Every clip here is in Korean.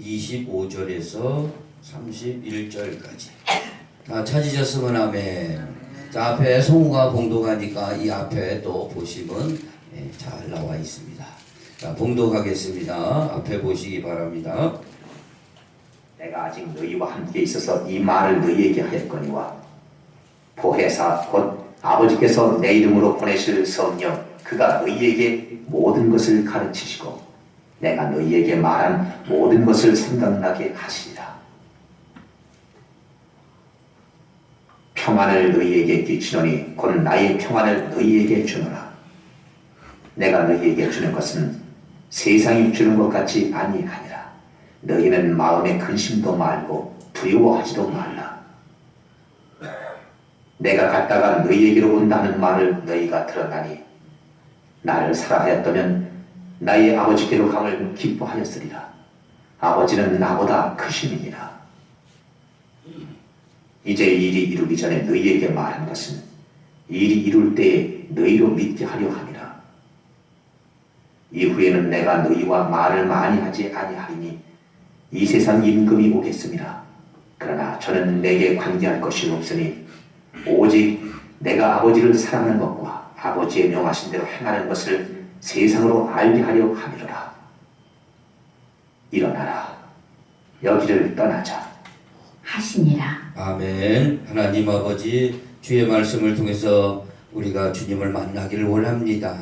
25절에서 31절까지. 다 찾으셨으면 아멘. 자, 앞에 성우가 봉독하니까 이 앞에 또 보시면 잘 나와 있습니다. 자, 봉독하겠습니다. 앞에 보시기 바랍니다. 내가 아직 너희와 함께 있어서 이 말을 너희에게 하였거니와 보혜사 곧 아버지께서 내 이름으로 보내실 성령 그가 너희에게 모든 것을 가르치시고 내가 너희에게 말한 모든 것을 생각나게 하시리라. 평안을 너희에게 끼치노니 곧 나의 평안을 너희에게 주노라. 내가 너희에게 주는 것은 세상이 주는 것 같이 아니하니라. 너희는 마음에 근심도 말고 두려워하지도 말라. 내가 갔다가 너희에게로 온다는 말을 너희가 들었나니 나를 사랑하였다면 나의 아버지께로 감을 기뻐하였으리라. 아버지는 나보다 크심이니라. 이제 일이 이루기 전에 너희에게 말한 것은 일이 이룰 때에 너희로 믿게 하려 함이라. 이후에는 내가 너희와 말을 많이 하지 아니하리니 이 세상 임금이 오겠습니다. 그러나 저는 내게 관계할 것이 없으니 오직 내가 아버지를 사랑하는 것과 아버지의 명하신 대로 행하는 것을 세상으로 알게 하려 함이로라. 일어나라. 여기를 떠나자. 하시니라. 아멘. 하나님 아버지, 주의 말씀을 통해서 우리가 주님을 만나기를 원합니다.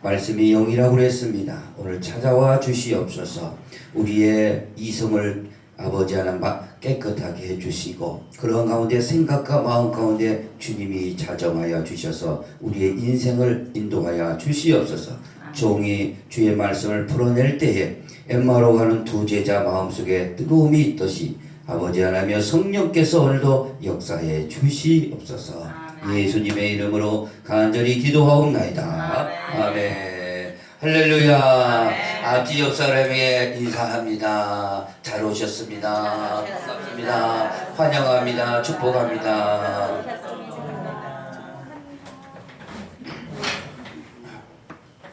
말씀이 영이라고 그랬습니다. 오늘 찾아와 주시옵소서. 우리의 이성을 아버지 하나님 깨끗하게 해주시고 그런 가운데 생각과 마음 가운데 주님이 자정하여 주셔서 우리의 인생을 인도하여 주시옵소서. 종이 주의 말씀을 풀어낼 때에 엠마로 가는 두 제자 마음속에 뜨거움이 있듯이 아버지 하나님여 성령께서 오늘도 역사해 주시옵소서. 예수님의 이름으로 간절히 기도하옵나이다. 아멘. 할렐루야. 앞뒤 옆 사람에게 인사합니다. 잘 오셨습니다. 반갑습니다. 환영합니다. 축복합니다.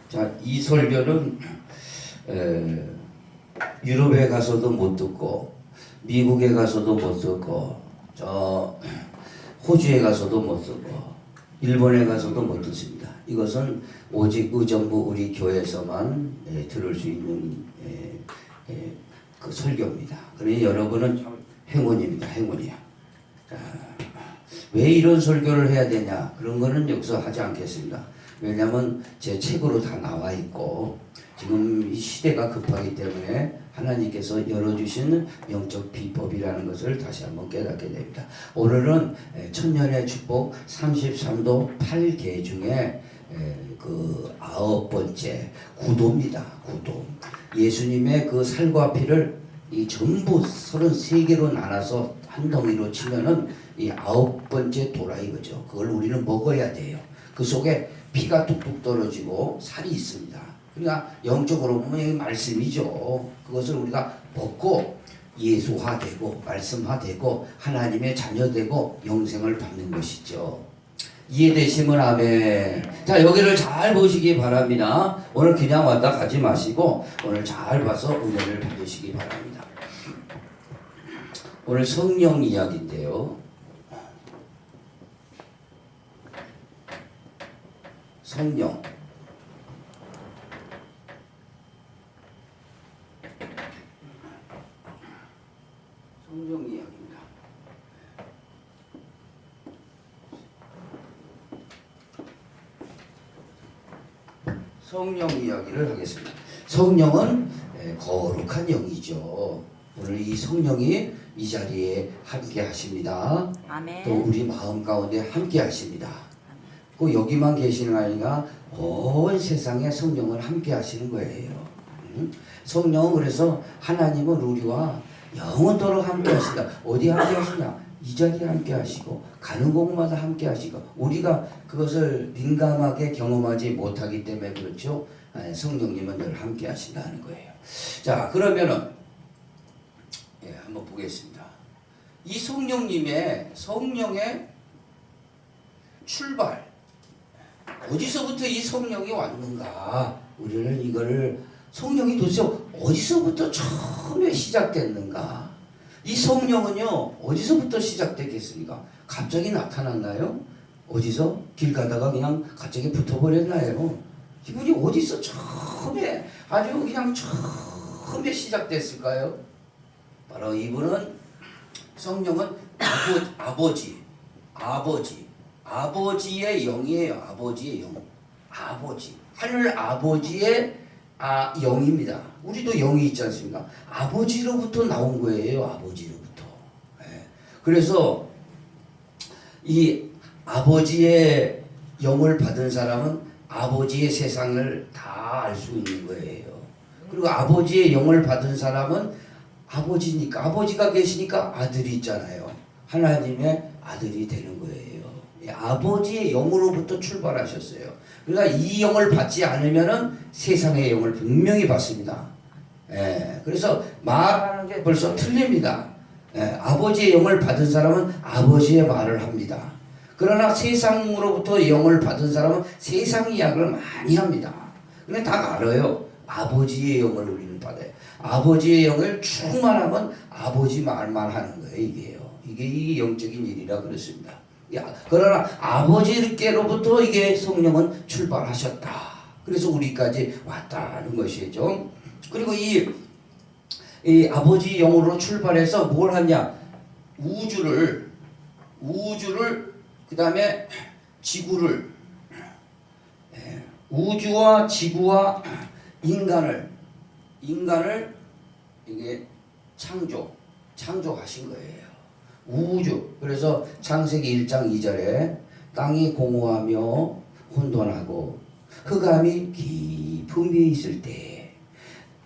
자, 이 설교는 유럽에 가서도 못 듣고 미국에 가서도 못 듣고 저 호주에 가서도 못 듣고 일본에 가서도 못 듣습니다. 이것은 오직 의정부 우리 교회에서만 들을 수 있는 그 설교입니다. 그러니 여러분은 참 행운입니다. 행운이야. 왜 이런 설교를 해야 되냐? 그런 거는 여기서 하지 않겠습니다. 왜냐하면 제 책으로 다 나와 있고 지금 이 시대가 급하기 때문에 하나님께서 열어주신 영적 비법이라는 것을 다시 한번 깨닫게 됩니다. 오늘은 천년의 축복 33도 8개 중에 그 9번째 구도입니다. 구도. 예수님의 그 살과 피를 이 전부 33개로 나눠서 한 덩이로 치면은 이 9번째 도라 이거죠. 그걸 우리는 먹어야 돼요. 그 속에 피가 뚝뚝 떨어지고 살이 있습니다. 그러니까 영적으로 보면 이 말씀이죠. 그것을 우리가 먹고 예수화되고 말씀화되고 하나님의 자녀되고 영생을 받는 것이죠. 이해되시면 아멘. 자, 여기를 잘 보시기 바랍니다. 오늘 그냥 왔다 가지 마시고 오늘 잘 봐서 은혜를 받으시기 바랍니다. 오늘 성령 이야기인데요. 성령. 성령 이야기입니다. 성령 이야기를 하겠습니다. 성령은 거룩한 영이죠. 오늘 이 성령이 이 자리에 함께 하십니다. 아멘. 또 우리 마음 가운데 함께 하십니다. 그 여기만 계시는 아이가 온 세상에 성령을 함께 하시는 거예요. 성령은 그래서 하나님은 우리와 영원토록 함께 하신다. 어디 함께 하시냐? 이 자리에 함께 하시고 가는 곳마다 함께 하시고 우리가 그것을 민감하게 경험하지 못하기 때문에 그렇죠. 성령님은 늘 함께 하신다는 거예요. 자, 그러면은 한번 보겠습니다. 이 성령의 출발 어디서부터 이 성령이 왔는가? 우리는 이거를 성령이 도대체 어디서부터 처음에 시작됐는가? 이 성령은요 어디서부터 시작됐겠습니까? 갑자기 나타났나요? 어디서? 길 가다가 그냥 갑자기 붙어버렸나요? 이분이 어디서 처음에 아주 그냥 처음에 시작됐을까요? 바로 이분은 성령은 아버지의 영이에요. 아버지의 영. 아버지. 하늘 아버지의 영입니다. 우리도 영이 있지 않습니까? 아버지로부터 나온 거예요. 아버지로부터. 예. 그래서 이 아버지의 영을 받은 사람은 아버지의 세상을 다 알 수 있는 거예요. 그리고 아버지의 영을 받은 사람은 아버지니까 아버지가 계시니까 아들이 있잖아요. 하나님의 아들이 되는 거예요. 예, 아버지의 영으로부터 출발하셨어요. 그러니까 이 영을 받지 않으면은 세상의 영을 분명히 받습니다. 예, 그래서 말하는 게 벌써 틀립니다. 예, 아버지의 영을 받은 사람은 아버지의 말을 합니다. 그러나 세상으로부터 영을 받은 사람은 세상 이야기를 많이 합니다. 근데 다 알아요. 아버지의 영을 우리는 받아요. 아버지의 영을 충만하면 아버지 말만 하는 거예요. 이게 이 영적인 일이라 그렇습니다. 그러나 아버지께로부터 이게 성령은 출발하셨다. 그래서 우리까지 왔다는 것이죠. 그리고 이 아버지 영으로 출발해서 뭘 하냐? 우주를 그 다음에 지구를, 우주와 지구와 인간을 이게 창조하신 거예요. 우주. 그래서 창세기 1장 2절에 땅이 공허하며 혼돈하고 흑암이 깊은 위에 있을 때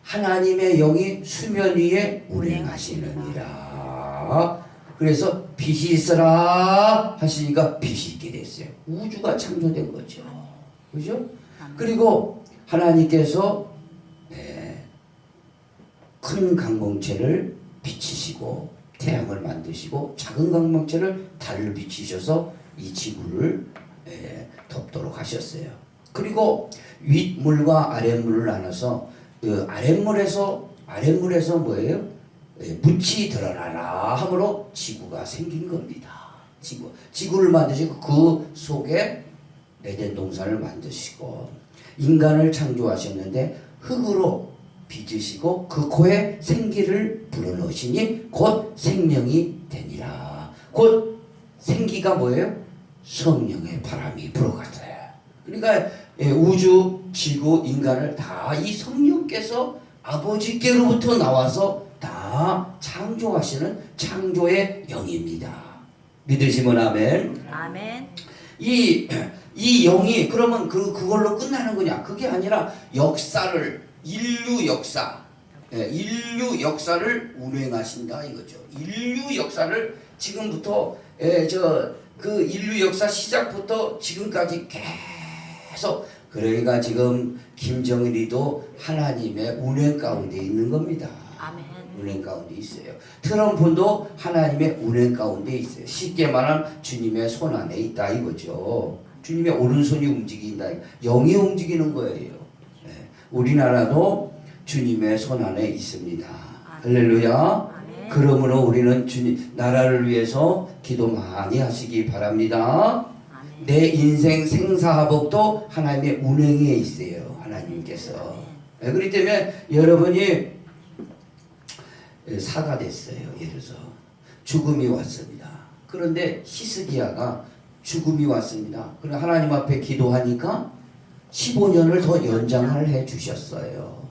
하나님의 영이 수면 위에 운행하시느니라. 그래서 빛이 있으라 하시니까 빛이 있게 됐어요. 우주가 창조된 거죠. 그죠? 그리고 하나님께서 큰 강명체를 비치시고 태양을 만드시고 작은 강명체를 달을 비치셔서 이 지구를 덮도록 하셨어요. 그리고 윗물과 아랫물을 나눠서 그 아랫물에서 뭐예요? 묻이 드러나라 함으로 지구가 생긴 겁니다. 지구를 만드시고 그 속에 에덴 동산을 만드시고 인간을 창조하셨는데 흙으로 빚으시고 그 코에 생기를 불어넣으시니 곧 생명이 되니라. 곧 생기가 뭐예요? 성령의 바람이 불어갔어요. 그러니까 우주, 지구, 인간을 다 이 성령께서 아버지께로부터 나와서 다 창조하시는 창조의 영입니다. 믿으시면 아멘. 아멘. 이 영이 그러면 그걸로 끝나는 거냐? 그게 아니라 인류 역사를 운행하신다 이거죠. 인류 역사를 지금부터 그 인류 역사 시작부터 지금까지 계속, 그러니까 지금 김정일이도 하나님의 운행 가운데 있는 겁니다. 아멘. 운행 가운데 있어요. 트럼프도 하나님의 운행 가운데 있어요. 쉽게 말하면 주님의 손 안에 있다 이거죠. 주님의 오른손이 움직인다. 영이 움직이는 거예요. 우리나라도 주님의 손 안에 있습니다. 할렐루야. 그러므로 우리는 주님 나라를 위해서 기도 많이 하시기 바랍니다. 내 인생 생사화복도 하나님의 운행에 있어요. 하나님께서. 그렇기 때문에 여러분이 사가 됐어요. 예를 들어서 죽음이 왔습니다. 그런데 히스기야가 죽음이 왔습니다. 그럼 하나님 앞에 기도하니까 15년을 더 연장을 해 주셨어요.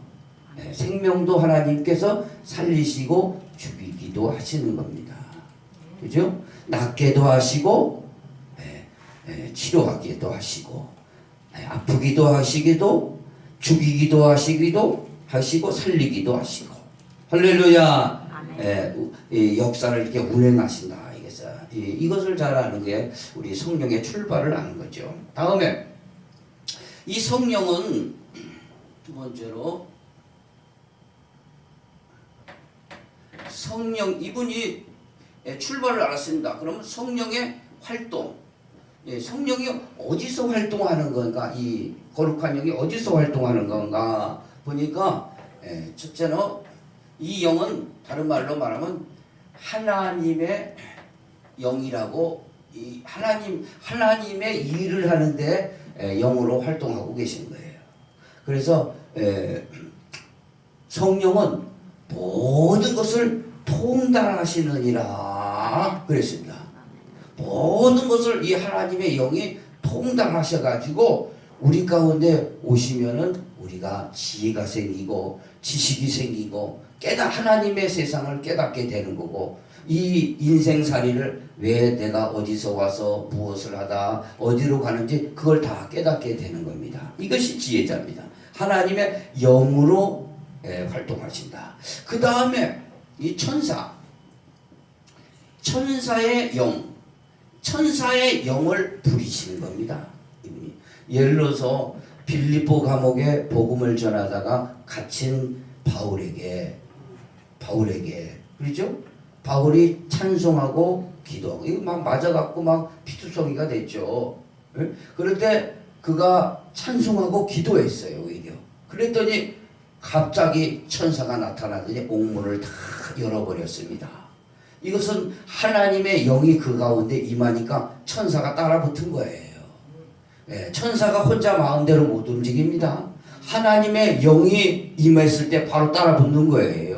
생명도 하나님께서 살리시고 죽이기도 하시는 겁니다. 그죠? 낫게도 하시고 치료하기도 하시고 아프기도 하시기도 죽이기도 하시고 살리기도 하시고. 할렐루야. 이 역사를 이렇게 운행하신다. 이것을 잘 아는 게 우리 성령의 출발을 아는 거죠. 다음에 이 성령은 두 번째로 이분이 출발을 알았습니다. 그러면 성령의 활동, 성령이 어디서 활동하는 건가? 이 거룩한 영이 어디서 활동하는 건가 보니까 첫째는 이 영은 다른 말로 말하면 하나님의 영이라고, 이 하나님의 일을 하는데 영으로 활동하고 계신 거예요. 그래서 성령은 모든 것을 통달하시느니라 그랬습니다. 모든 것을 이 하나님의 영이 통달하셔가지고 우리 가운데 오시면은 우리가 지혜가 생기고 지식이 생기고 하나님의 세상을 깨닫게 되는 거고, 이 인생살이를 왜 내가 어디서 와서 무엇을 하다 어디로 가는지 그걸 다 깨닫게 되는 겁니다. 이것이 지혜자입니다. 하나님의 영으로 활동하신다. 그 다음에 이 천사의 영을 부리시는 겁니다. 이분이 예를 들어서 빌립보 감옥에 복음을 전하다가 갇힌 바울에게 그렇죠? 바울이 찬송하고 기도하고 이거 막 맞아갖고 막 피투성이가 됐죠. 그런데 그가 찬송하고 기도했어요. 오히려 그랬더니 갑자기 천사가 나타나더니 옥문을 다 열어버렸습니다. 이것은 하나님의 영이 그 가운데 임하니까 천사가 따라붙은 거예요. 천사가 혼자 마음대로 못 움직입니다. 하나님의 영이 임했을 때 바로 따라붙는 거예요.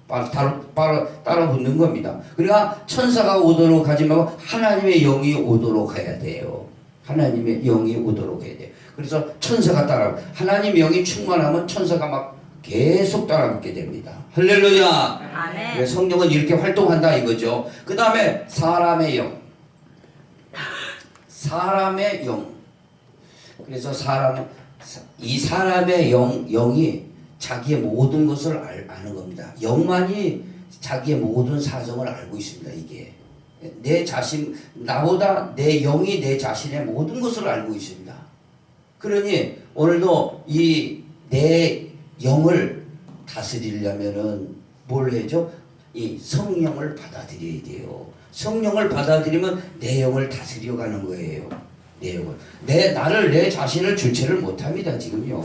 바로 따라붙는 겁니다. 그러니까 천사가 오도록 하지 말고 하나님의 영이 오도록 해야 돼요. 하나님의 영이 오도록 해야 돼요. 그래서 천사가 하나님의 영이 충만하면 천사가 막 계속 따라붙게 됩니다. 할렐루야. 아멘. 성령은 이렇게 활동한다 이거죠. 그 다음에 사람의 영. 그래서 이 사람의 영이 자기의 모든 것을 아는 겁니다. 영만이 자기의 모든 사정을 알고 있습니다. 이게 나보다 내 영이 내 자신의 모든 것을 알고 있습니다. 그러니 오늘도 내 영을 다스리려면은 뭘 해야죠? 이 성령을 받아들여야 돼요. 성령을 받아들이면 내 영을 다스려 가는 거예요. 내 영을. 나를 내 자신을 주체를 못합니다. 지금요.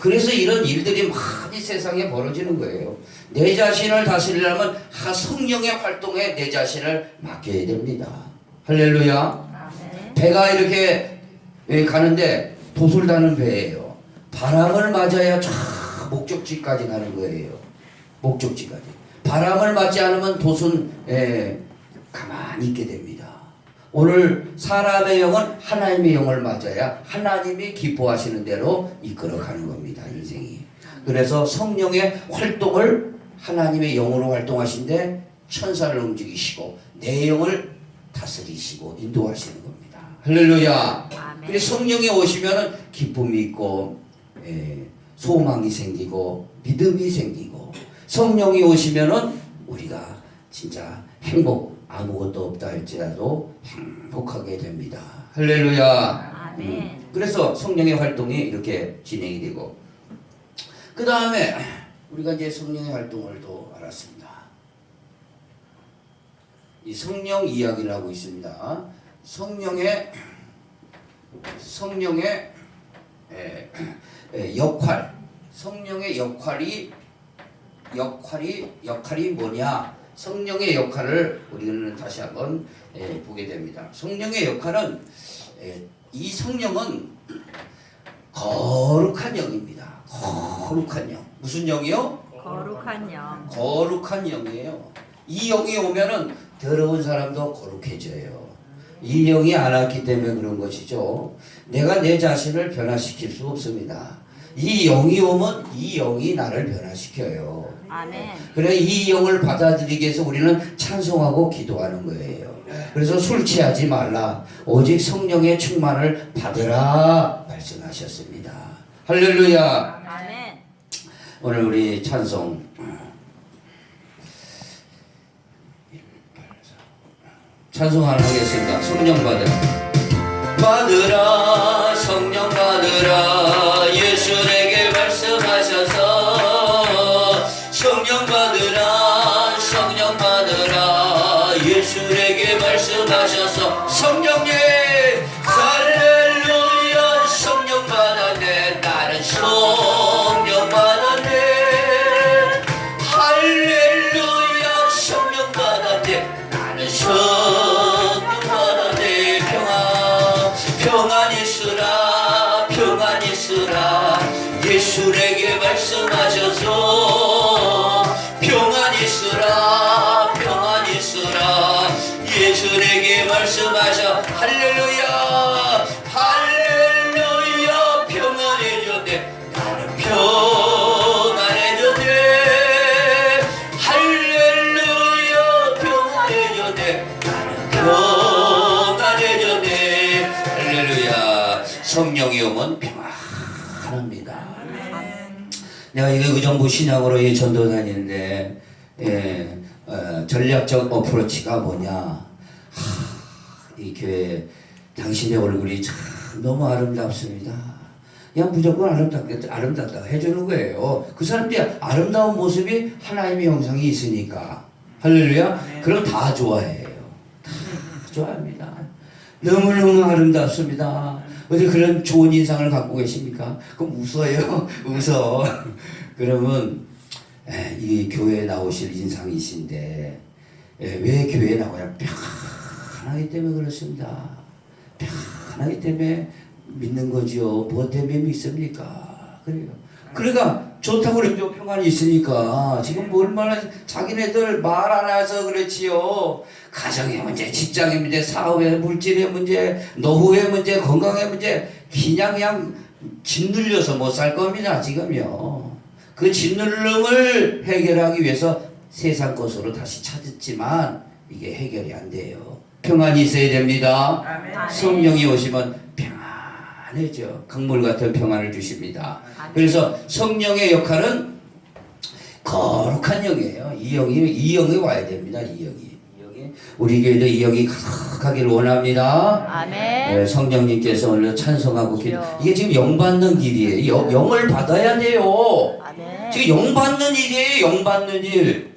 그래서 이런 일들이 많이 세상에 벌어지는 거예요. 내 자신을 다스리려면 성령의 활동에 내 자신을 맡겨야 됩니다. 할렐루야. 배가 이렇게 가는데 도술 다는 배예요. 바람을 맞아야 쫙 목적지까지 가는 거예요. 목적지까지. 바람을 맞지 않으면 돛은 가만히 있게 됩니다. 오늘 사람의 영은 하나님의 영을 맞아야 하나님이 기뻐하시는 대로 이끌어가는 겁니다. 인생이. 그래서 성령의 활동을 하나님의 영으로 활동하신데 천사를 움직이시고 내 영을 다스리시고 인도하시는 겁니다. 할렐루야. 그래서 성령이 오시면 기쁨이 있고 소망이 생기고 믿음이 생기고, 성령이 오시면은 우리가 진짜 아무것도 없다 할지라도 행복하게 됩니다. 할렐루야. 그래서 성령의 활동이 이렇게 진행이 되고, 그 다음에 우리가 이제 성령의 활동을 또 알았습니다. 이 성령 이야기를 하고 있습니다. 성령의 성령의 역할이 뭐냐? 성령의 역할을 우리는 다시 한번 보게 됩니다. 성령의 역할은 이 성령은 거룩한 영입니다. 거룩한 영. 무슨 영이요? 거룩한 영. 거룩한 영이에요. 이 영이 오면은 더러운 사람도 거룩해져요. 이 영이 안 왔기 때문에 그런 것이죠. 내가 내 자신을 변화시킬 수 없습니다. 이 영이 오면 이 영이 나를 변화시켜요. 아멘. 그래, 이 영을 받아들이기 위해서 우리는 찬송하고 기도하는 거예요. 그래서 술 취하지 말라, 오직 성령의 충만을 받으라 말씀하셨습니다. 할렐루야. 아멘. 오늘 우리 찬송 하나 하겠습니다. 성령 받으라 성령 받으라 예수에게 말씀하셔서 성령 받으라 예수에게 말씀하셔서 성령님 할렐루야 성령 받았네 나는 성령 받았네 성령이 오면 평안합니다. 내가 이거 의정부 신약으로 이 전도 다니는데 전략적 어프로치가 뭐냐? 이 교회 당신의 얼굴이 참 너무 아름답습니다. 그냥 무조건 아름답다고 해주는 거예요. 그 사람들이 아름다운 모습이 하나님의 형상이 있으니까. 할렐루야. 그럼 다 좋아해요. 다 좋아합니다. 너무너무 아름답습니다. 어디 그런 좋은 인상을 갖고 계십니까? 그럼 웃어요. 웃어. 그러면 이 교회에 나오실 인상이신데 왜 교회에 나와요? 편하기 때문에 그렇습니다. 편하기 때문에 믿는 거지요. 뭐 때문에 믿습니까? 그래요. 그러니까 좋다고 그러죠. 평안이 있으니까. 지금 뭐 얼마나 자기네들 말 안 해서 그렇지요. 가정의 문제, 직장의 문제, 사업의 물질의 문제, 노후의 문제, 건강의 문제, 그냥 짓눌려서 못 살 겁니다. 지금요. 그 짓눌림을 해결하기 위해서 세상 것으로 다시 찾았지만 이게 해결이 안 돼요. 평안이 있어야 됩니다. 성령이 오시면 평안해져. 강물 같은 평안을 주십니다. 그래서 성령의 역할은 거룩한 영이에요. 이 영이 와야 됩니다. 이 영이 우리 교회도 이 영이 가득하기를 원합니다. 아멘. 성령님께서 오늘 찬송하고 이게 지금 영 받는 길이에요. 영을 받아야 돼요. 아멘. 지금 영 받는 일이에요. 영 받는 일.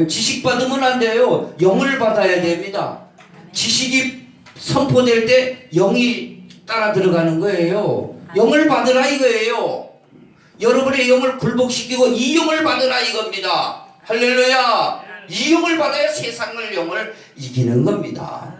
지식 받으면 안 돼요. 영을 받아야 됩니다. 지식이 선포될 때 영이 따라 들어가는 거예요. 영을 받으라 이거예요. 여러분의 영을 굴복시키고 이 영을 받으라 이겁니다. 할렐루야. 이 영을 받아야 세상을 영을 이기는 겁니다.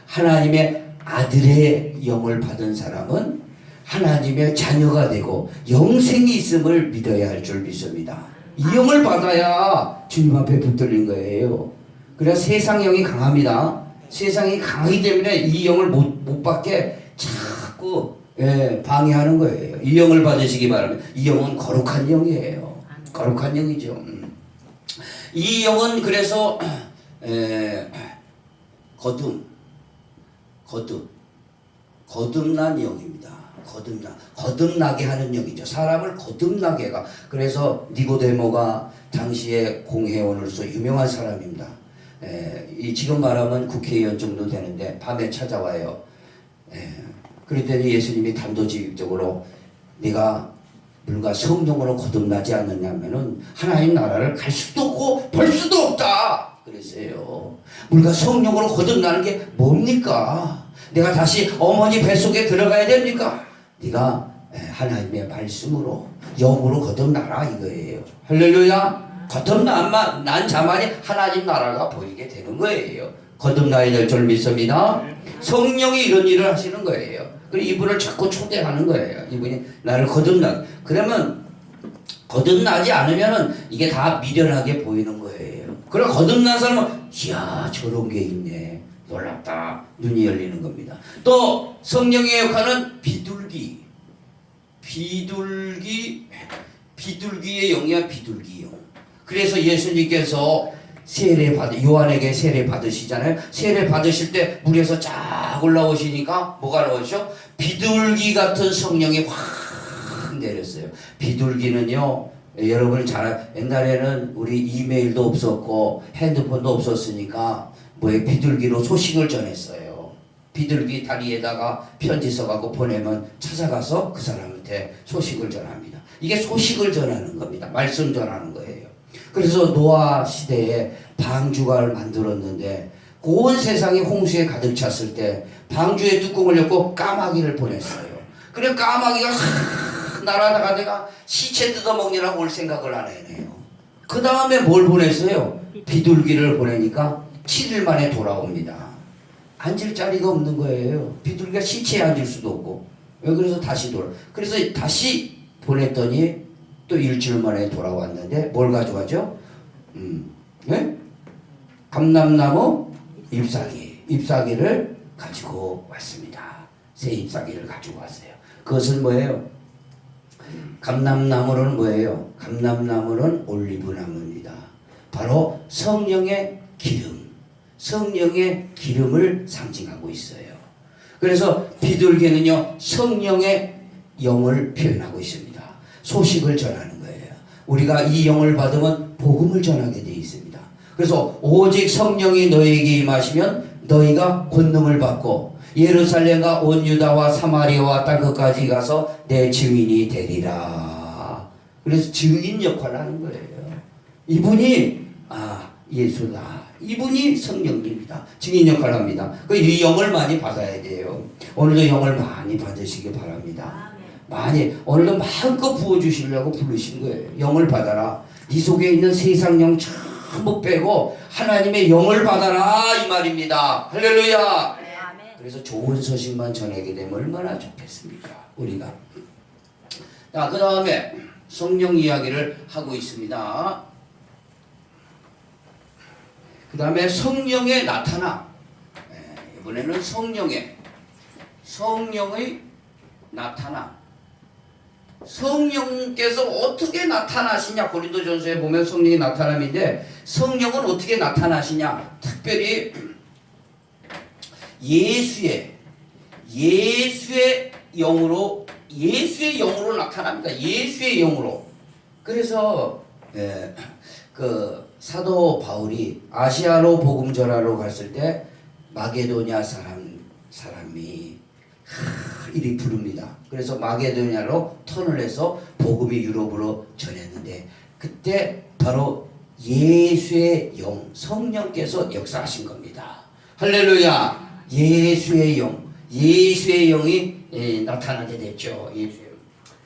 하나님의 아들의 영을 받은 사람은 하나님의 자녀가 되고 영생이 있음을 믿어야 할 줄 믿습니다. 이 영을 받아야 주님 앞에 붙들린 거예요. 그래야 세상 영이 강합니다. 세상이 강하기 때문에 이 영을 못 받게 자꾸 방해하는 거예요. 이 영을 받으시기 바랍니다. 이 영은 거룩한 영이에요. 거룩한 영이죠. 이 영은 그래서 거듭난 영입니다. 거듭나게 하는 영이죠. 사람을 거듭나게 해가. 그래서 니고데모가 당시에 공회원으로서 유명한 사람입니다. 지금 말하면 국회의원 정도 되는데 밤에 찾아와요. 그랬더니 예수님이 단도직입적으로 네가 물과 성령으로 거듭나지 않느냐면은 하나님 나라를 갈 수도 없고 볼 수도 없다 그랬어요. 물과 성령으로 거듭나는 게 뭡니까? 내가 다시 어머니 뱃속에 들어가야 됩니까? 네가 하나님의 말씀으로 영으로 거듭나라 이거예요. 할렐루야. 거듭난 자만이 하나님 나라가 보이게 되는 거예요. 거듭나야 될 줄 믿습니다. 성령이 이런 일을 하시는 거예요. 그리고 이분을 자꾸 초대하는 거예요. 이분이 나를 그러면 거듭나지 않으면은 이게 다 미련하게 보이는 거예요. 그럼 거듭난 사람은 이야 저런 게 있네. 놀랍다. 눈이 열리는 겁니다. 또 성령의 역할은 비둘기의 영이야. 비둘기 영. 그래서 예수님께서 요한에게 세례 받으시잖아요. 세례 받으실 때 물에서 쫙 올라오시니까 뭐가 나오죠? 비둘기 같은 성령이 확 내렸어요. 비둘기는요, 여러분 옛날에는 우리 이메일도 없었고 핸드폰도 없었으니까 비둘기로 소식을 전했어요. 비둘기 다리에다가 편지 써갖고 보내면 찾아가서 그 사람한테 소식을 전합니다. 이게 소식을 전하는 겁니다. 말씀 전하는 거예요. 그래서 노아 시대에 방주가를 만들었는데 온 세상이 홍수에 가득 찼을 때 방주의 뚜껑을 열고 까마귀를 보냈어요. 그래 까마귀가 날아다가다가 시체 뜯어먹느라고 올 생각을 안 해네요. 그 다음에 뭘 보냈어요? 비둘기를 보내니까 7일 만에 돌아옵니다. 앉을 자리가 없는 거예요. 비둘기가 시체에 앉을 수도 없고. 그래서 다시 그래서 다시 보냈더니 또 일주일 만에 돌아왔는데 뭘 가져가죠? 네? 감람나무 잎사귀를 가지고 왔습니다. 새 잎사귀를 가지고 왔어요. 그것은 뭐예요? 감람나무는 뭐예요? 감람나무는 올리브나무입니다. 바로 성령의 기름을 상징하고 있어요. 그래서 비둘기는요 성령의 영을 표현하고 있습니다. 소식을 전하는 거예요. 우리가 이 영을 받으면 복음을 전하게 되어 있습니다. 그래서 오직 성령이 너희에게 임하시면 너희가 권능을 받고 예루살렘과 온 유다와 사마리아와 땅 끝까지 가서 내 증인이 되리라. 그래서 증인 역할을 하는 거예요. 이분이 예수다. 이분이 성령님이다. 증인 역할을 합니다. 이 영을 많이 받아야 돼요. 오늘도 영을 많이 받으시기 바랍니다. 많이 오늘도 마음껏 부어주시려고 부르신 거예요. 영을 받아라. 네 속에 있는 세상 영 전부 빼고 하나님의 영을 받아라 이 말입니다. 할렐루야. 그래서 좋은 소식만 전하게 되면 얼마나 좋겠습니까? 우리가. 자, 그 다음에 성령 이야기를 하고 있습니다. 그 다음에 성령의 나타나. 이번에는 성령의 나타나. 성령께서 어떻게 나타나시냐. 고린도전서에 보면 성령이 나타남인데 성령은 어떻게 나타나시냐. 특별히 예수의 영으로 나타납니다. 예수의 영으로. 그래서 그 사도 바울이 아시아로 복음 전하러 갔을 때 마게도냐 사람이 이리 부릅니다. 그래서 마게도냐로 턴을 해서 복음이 유럽으로 전했는데 그때 바로 예수의 영, 성령께서 역사하신 겁니다. 할렐루야. 예수의 영이 나타나게 됐죠. 예수의 영.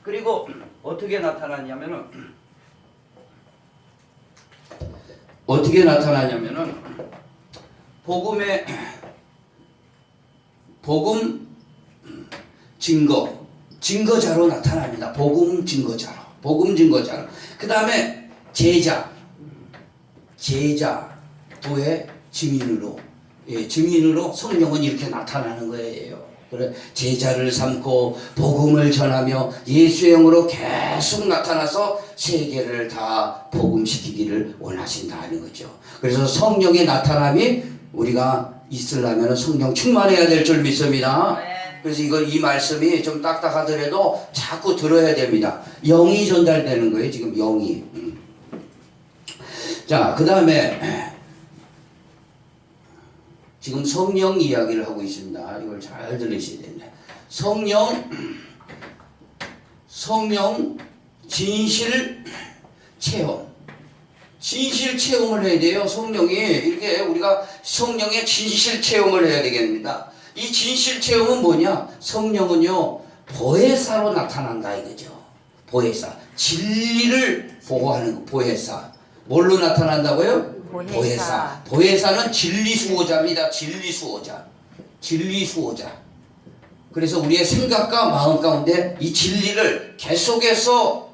그리고 어떻게 나타나냐면은 복음 증거자로 나타납니다. 복음 증거자로. 그 다음에 제자도의 증인으로 성령은 이렇게 나타나는 거예요. 그래 제자를 삼고 복음을 전하며 예수의 영으로 계속 나타나서 세계를 다 복음시키기를 원하신다는 거죠. 그래서 성령의 나타남이 우리가 있으려면 성령 충만해야 될 줄 믿습니다. 그래서 이 말씀이 좀 딱딱하더라도 자꾸 들어야 됩니다. 영이 전달되는 거예요. 지금 영이. 자, 그 다음에 지금 성령 이야기를 하고 있습니다. 이걸 잘 들으셔야 됩니다. 성령 진실 체험을 해야 돼요. 성령이 이렇게 우리가 성령의 진실 체험을 해야 되겠습니다. 이 진실 체험은 뭐냐? 성령은요 보혜사로 나타난다 이거죠. 보혜사, 진리를 보호하는 거. 보혜사. 뭘로 나타난다고요? 보혜사. 보혜사는 진리수호자입니다. 진리수호자. 그래서 우리의 생각과 마음 가운데 이 진리를 계속해서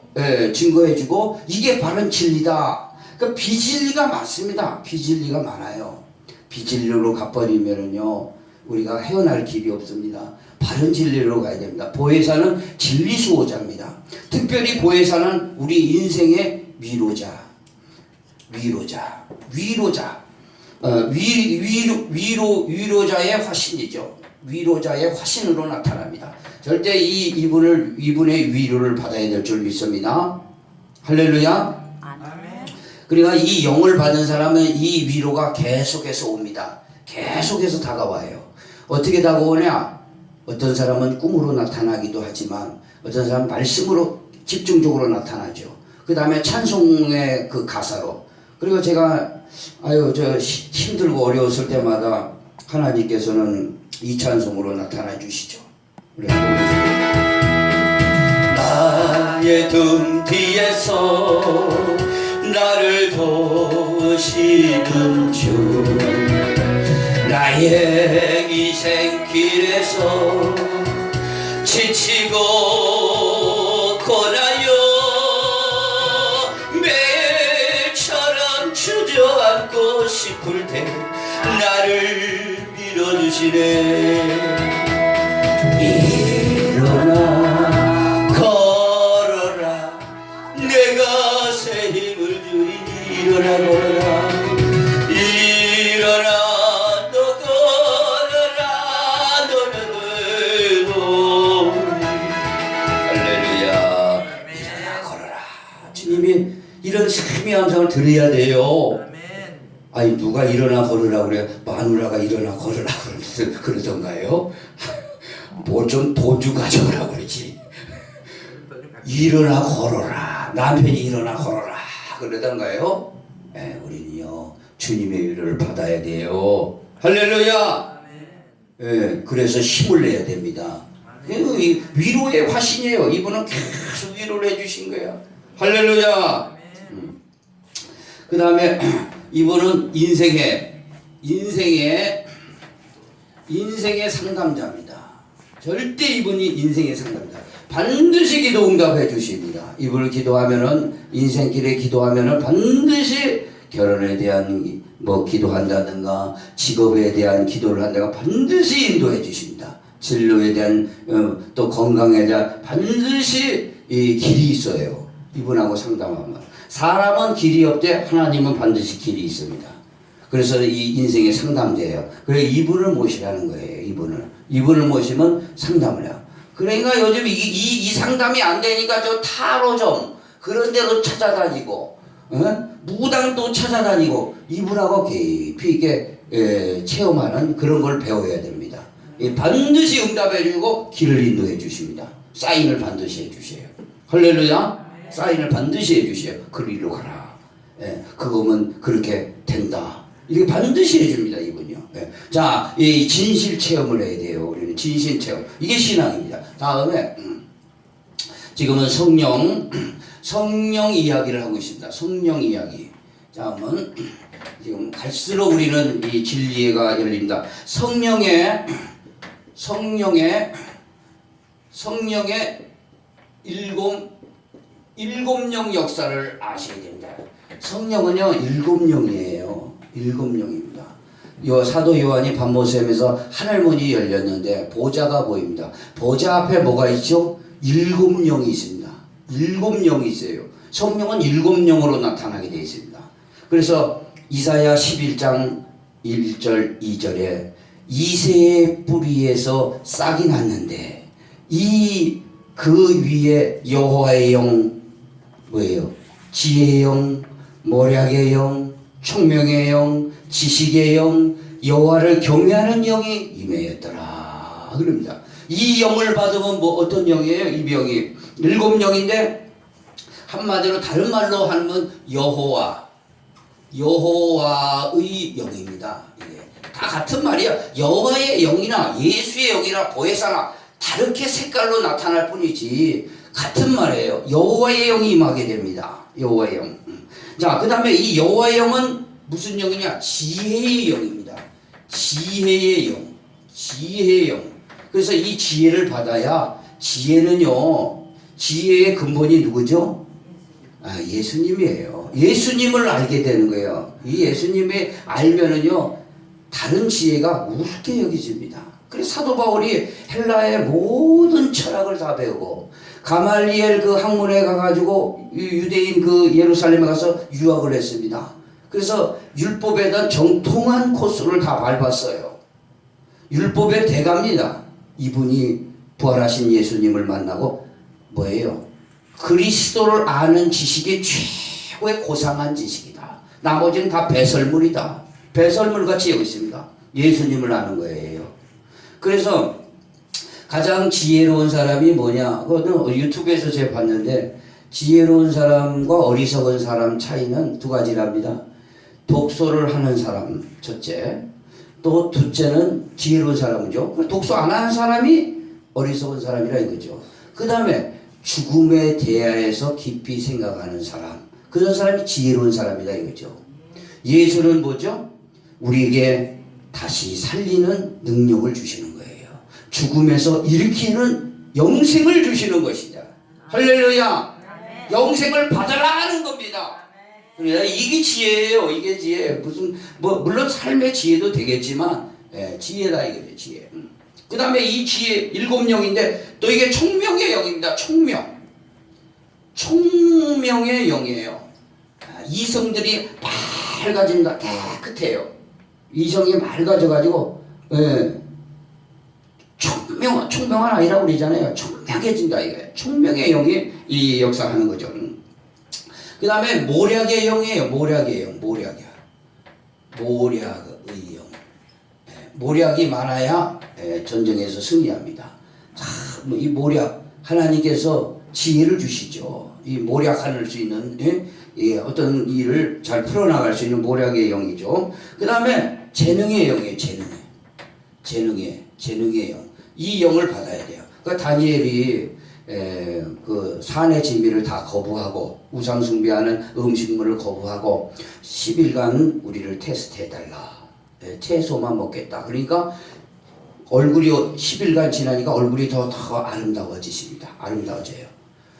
증거해주고 이게 바른 진리다. 그 비진리가 많습니다. 비진리가 많아요. 비진리로 가버리면은요 우리가 헤어날 길이 없습니다. 바른 진리로 가야 됩니다. 보혜사는 진리수호자입니다. 특별히 보혜사는 우리 인생의 위로자의 화신이죠. 위로자의 화신으로 나타납니다. 절대 이분의 위로를 받아야 될 줄 믿습니다. 할렐루야. 그러니까 이 영을 받은 사람은 이 위로가 계속해서 옵니다. 계속해서 다가와요. 어떻게 다가오냐? 어떤 사람은 꿈으로 나타나기도 하지만 어떤 사람은 말씀으로 집중적으로 나타나죠. 그 다음에 찬송의 그 가사로. 그리고 제가 힘들고 어려웠을 때마다 하나님께서는 이 찬송으로 나타나 주시죠. 나의 등 뒤에서 나를 도우시는 주, 나의 인생길에서 지치고 고나요 매일처럼 주저앉고 싶을 때 나를 밀어주시네. 일어나 걸어라, 내가 새 힘을 주리. 일어나 걸어라, 일어나 너 걸어라, 너는 말 들어야 돼요. 아멘. 아니 누가 일어나 걸으라 그래. 마누라가 일어나 걸으라 그러던가요? 뭐 좀 돈 좀 가져오라 그러지. 일어나 걸어라. 남편이 일어나 걸어라 그러던가요? 우리는요 주님의 위로를 받아야 돼요. 할렐루야. 그래서 힘을 내야 됩니다. 이 위로의 화신이에요. 이분은 계속 위로를 해주신 거야. 할렐루야. 그 다음에 이분은 인생의 상담자입니다. 절대 이분이 인생의 상담자. 반드시 기도 응답해 주십니다. 이분을 기도하면은 인생길에 기도하면은 반드시 결혼에 대한 뭐 기도한다든가 직업에 대한 기도를 한다가 반드시 인도해 주십니다. 진로에 대한 또 건강에 대한 반드시 이 길이 있어요. 이분하고 상담하면 사람은 길이 없대 하나님은 반드시 길이 있습니다. 그래서 이 인생의 상담자예요. 그래 이분을 모시라는 거예요. 이분을 모시면 상담을 해요. 그러니까 요즘 이 상담이 안 되니까 저 타로점 그런 데도 찾아다니고 무당도 찾아다니고 이분하고 깊이 있게 체험하는 그런 걸 배워야 됩니다. 반드시 응답해 주고 길을 인도해 주십니다. 사인을 반드시 해 주세요. 할렐루야. 사인을 반드시 해 주세요. 그리로 가라. 그거면 그렇게 된다. 이게 반드시 해줍니다. 이분요. 자, 이 진실 체험을 해야 돼요. 우리는 진실 체험. 이게 신앙입니다. 다음에 지금은 성령 이야기를 하고 있습니다. 성령 이야기. 자, 한번 지금 갈수록 우리는 이 진리가 열린다. 성령의 일곱 영 역사를 아셔야 됩니다. 성령은요 일곱 영입니다. 사도 요한이 밤모샘에서 하늘문이 열렸는데 보좌가 보입니다. 보좌 앞에 뭐가 있죠? 일곱 영이 있습니다. 일곱 영이 있어요. 성령은 일곱 영으로 나타나게 되어 있습니다. 그래서 이사야 11장 1절 2절에 이새의 뿌리에서 싹이 났는데 그 위에 여호와의 영 뭐예요? 지혜의 영, 모략의 영, 총명의 영, 지식의 영, 여호와를 경외하는 영이 임하였더라. 그럽니다. 이 영을 받으면 뭐 어떤 영이에요? 이 영이 일곱 영인데 한마디로 다른 말로 하면 여호와의 영입니다. 이게 다 같은 말이야. 여호와의 영이나 예수의 영이나 보혜사나 다르게 색깔로 나타날 뿐이지 같은 말이에요. 여호와의 영이 임하게 됩니다. 여호와의 영. 자, 그 다음에 이 여호와의 영은 무슨 영이냐? 지혜의 영입니다. 지혜의 영. 그래서 이 지혜를 받아야 지혜는요. 지혜의 근본이 누구죠? 예수님이에요. 예수님을 알게 되는 거예요. 이 예수님을 알면은요. 다른 지혜가 우습게 여겨집니다. 그래서 사도 바울이 헬라의 모든 철학을 다 배우고 가말리엘 그 학문에 가가지고 유대인 그 예루살렘에 가서 유학을 했습니다. 그래서 율법에 대한 정통한 코스를 다 밟았어요. 율법의 대가입니다. 이분이 부활하신 예수님을 만나고 뭐예요? 그리스도를 아는 지식이 최고의 고상한 지식이다. 나머지는 다 배설물이다. 배설물같이 여기 있습니다. 예수님을 아는 거예요. 그래서 가장 지혜로운 사람이 뭐냐? 그거는 유튜브에서 제가 봤는데 지혜로운 사람과 어리석은 사람 차이는 두 가지랍니다. 독서를 하는 사람 첫째, 또 둘째는 지혜로운 사람이죠. 독서 안 하는 사람이 어리석은 사람이라 이거죠. 그 다음에 죽음에 대하여서 깊이 생각하는 사람, 그런 사람이 지혜로운 사람이다 이거죠. 예수는 뭐죠? 우리에게 다시 살리는 능력을 주시는 거예요. 죽음에서 일으키는 영생을 주시는 것이다. 할렐루야. 영생을 받아라 하는 겁니다. 그러니까 이게 지혜예요. 이게 지혜. 무슨 물론 삶의 지혜도 되겠지만 지혜다 이거죠. 지혜. 그 다음에 이 지혜 일곱 영인데 또 이게 총명의 영입니다. 총명의 영이에요. 이성들이 맑아진다. 깨끗해요. 이성이 맑아져가지고 총명한 아이라고 그러잖아요. 총명해진다 이거예요. 총명의 영이 이 역사하는 거죠. 그 다음에 모략의 영이에요. 모략의 영, 모략의 영. 모략이 많아야 전쟁에서 승리합니다. 자, 이 모략 하나님께서 지혜를 주시죠. 이 모략할 수 있는 어떤 일을 잘 풀어나갈 수 있는 모략의 영이죠. 그 다음에 재능의 영이에요. 재능의 영. 이 영을 받아야 돼요. 그러니까 다니엘이 그 산의 진미를 다 거부하고 우상 숭배하는 음식물을 거부하고 10일간 우리를 테스트해달라. 채소만 먹겠다. 그러니까 얼굴이 10일간 지나니까 얼굴이 더 아름다워지십니다. 아름다워져요.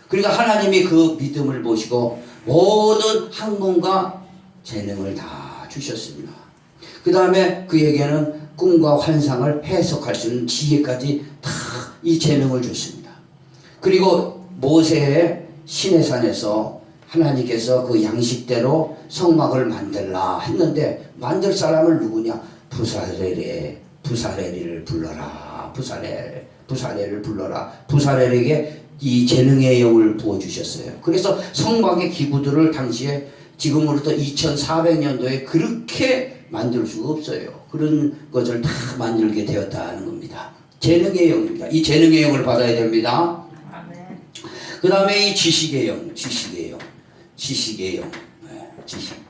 그러니까 하나님이 그 믿음을 보시고 모든 학문과 재능을 다 주셨습니다. 그 다음에 그에게는 꿈과 환상을 해석할 수 있는 지혜까지 다 이 재능을 줬습니다. 그리고 모세의 시내산에서 하나님께서 그 양식대로 성막을 만들라 했는데 만들 사람을 누구냐? 부사렐을 불러라. 부사렐을 불러라. 부사렐에게 이 재능의 영을 부어주셨어요. 그래서 성막의 기구들을 당시에 지금으로부터 2400년도에 그렇게 만들 수가 없어요. 그런 것을 다 만들게 되었다는 겁니다. 재능의 영입니다. 이 재능의 영을 받아야 됩니다. 그 다음에 이 지식의 영.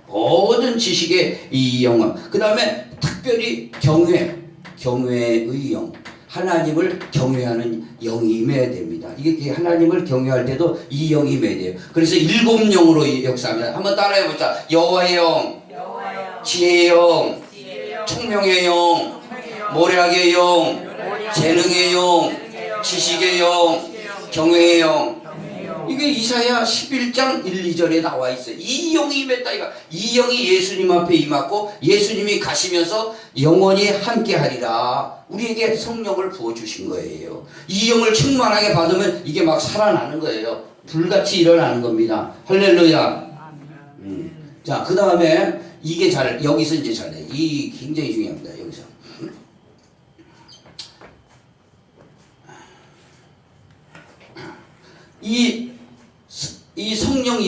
모든 지식의 이 영은. 그 다음에 특별히 경외의 영. 하나님을 경외하는 영이 임해야 됩니다. 이게 하나님을 경외할 때도 이 영이 임해야 돼요. 그래서 7영으로 역사합니다. 한번 따라해보자. 여호와의 영, 지혜의 영, 총명의 영, 모략의 영, 재능의 영, 지식의 영, 경외의 영. 이게 이사야 11장 1, 2절에 나와 있어요. 이 영이 임했다. 이 영이 예수님 앞에 임하고 예수님이 가시면서 영원히 함께 하리라. 우리에게 성령을 부어주신 거예요. 이 영을 충만하게 받으면 이게 막 살아나는 거예요. 불같이 일어나는 겁니다. 할렐루야. 자, 그 다음에 이게 여기서 이제 잘해. 이 굉장히 중요합니다. 여기서. 이 성령 이야기